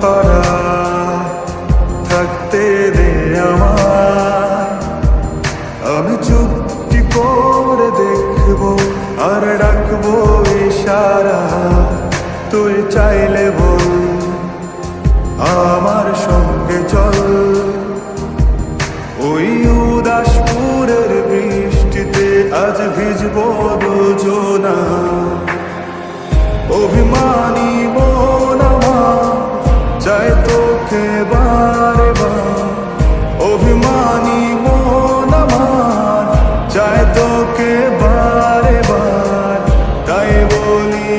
পারা থাকতে দে আমায়। আমি চুপটি করে দেখবো আর ডাকবো ইশারা, তুই চাইলে বল আমার সঙ্গে চল। ওই উদাসপুরের বৃষ্টিতে আজ ভিজবো দুজনা, অভিমানী মন আমার চাই তোকে বারে বার। অভিমানী মন আমার চাই তোকে বারে বার, তাই বলি